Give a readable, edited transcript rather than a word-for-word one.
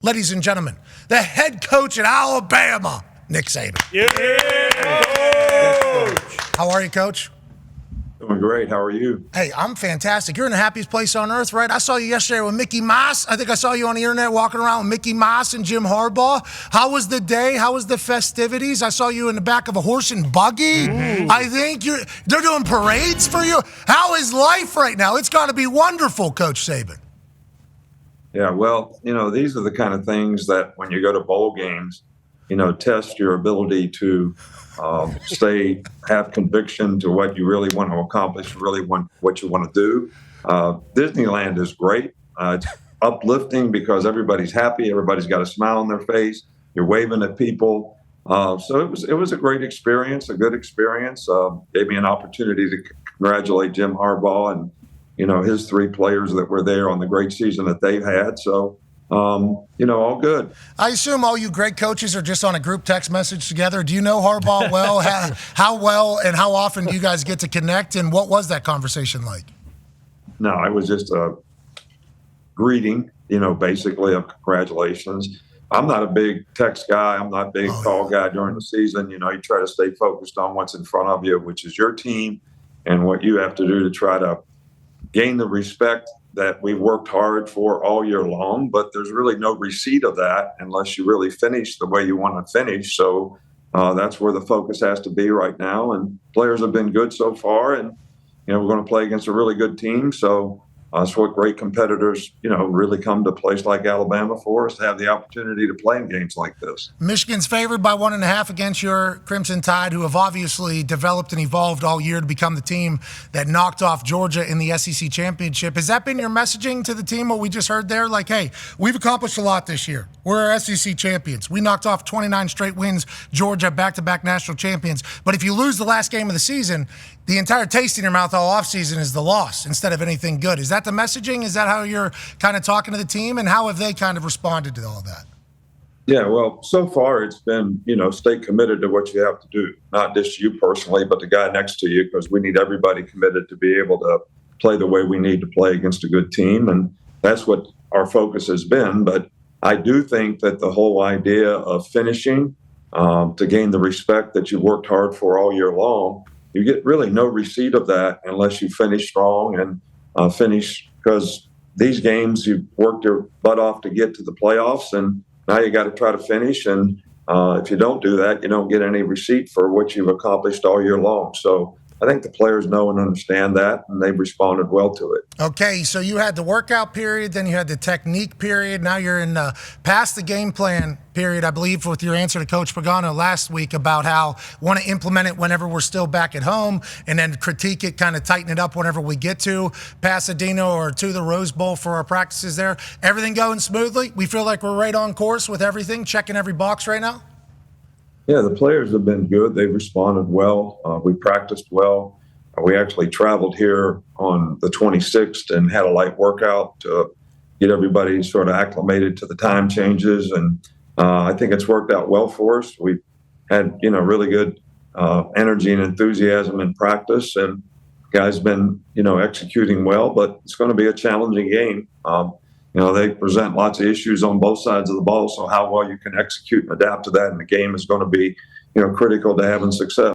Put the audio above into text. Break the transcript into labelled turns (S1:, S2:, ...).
S1: Ladies and gentlemen, the head coach at Alabama, Nick Saban.
S2: Yeah.
S1: How are you, Coach?
S3: Doing great. How are you?
S1: Hey, I'm fantastic. You're in the happiest place on earth, right? I saw you yesterday with Mickey Mouse. I think I saw you on the internet walking around with Mickey Mouse and Jim Harbaugh. How was the day? How was the festivities? I saw you in the back of a horse and buggy. I think they're doing parades for you. How is life right now? It's got to be wonderful, Coach Saban.
S3: Yeah, well, these are the kind of things that when you go to bowl games, test your ability to have conviction to what you really want to accomplish, what you want to do. Disneyland is great. It's uplifting because everybody's happy. Everybody's got a smile on their face. You're waving at people. So it was a great experience, a good experience. Gave me an opportunity to congratulate Jim Harbaugh and his three players that were there on the great season that they've had. So, all good.
S1: I assume all you great coaches are just on a group text message together. Do you know Harbaugh well? How well and how often do you guys get to connect? And what was that conversation like?
S3: No, it was just a greeting, basically of congratulations. I'm not a big text guy. I'm not a big call guy during the season. You try to stay focused on what's in front of you, which is your team and what you have to do to try to gain the respect that we've worked hard for all year long, but there's really no receipt of that unless you really finish the way you want to finish. So that's where the focus has to be right now. And players have been good so far, and we're going to play against a really good team. So that's what great competitors, really come to a place like Alabama for, is to have the opportunity to play in games like this.
S1: Michigan's favored by 1.5 against your Crimson Tide, who have obviously developed and evolved all year to become the team that knocked off Georgia in the SEC championship. Has that been your messaging to the team, what we just heard there? Like, hey, we've accomplished a lot this year. We're SEC champions. We knocked off 29 straight wins, Georgia, back-to-back national champions. But if you lose the last game of the season, the entire taste in your mouth all offseason is the loss instead of anything good. Is that the messaging? Is that how you're kind of talking to the team? And how have they kind of responded to all of that?
S3: Yeah, well, so far it's been, stay committed to what you have to do. Not just you personally, but the guy next to you, because we need everybody committed to be able to play the way we need to play against a good team. And that's what our focus has been. But I do think that the whole idea of finishing to gain the respect that you worked hard for all year long, you get really no receipt of that unless you finish strong and finish, because these games you've worked your butt off to get to the playoffs, and now you got to try to finish. And if you don't do that, you don't get any receipt for what you've accomplished all year long. So I think the players know and understand that, and they've responded well to it.
S1: Okay, so you had the workout period, then you had the technique period. Now you're in past the game plan period, I believe, with your answer to Coach Pagano last week about how want to implement it whenever we're still back at home, and then critique it, kind of tighten it up whenever we get to Pasadena or to the Rose Bowl for our practices there. Everything going smoothly? We feel like we're right on course with everything, checking every box right now?
S3: Yeah, the players have been good. They've responded well. We practiced well. We actually traveled here on the 26th and had a light workout to get everybody sort of acclimated to the time changes. And I think it's worked out well for us. We've had, really good energy and enthusiasm in practice, and guys been, executing well, but it's going to be a challenging game. They present lots of issues on both sides of the ball, so how well you can execute and adapt to that in the game is going to be, critical to having success.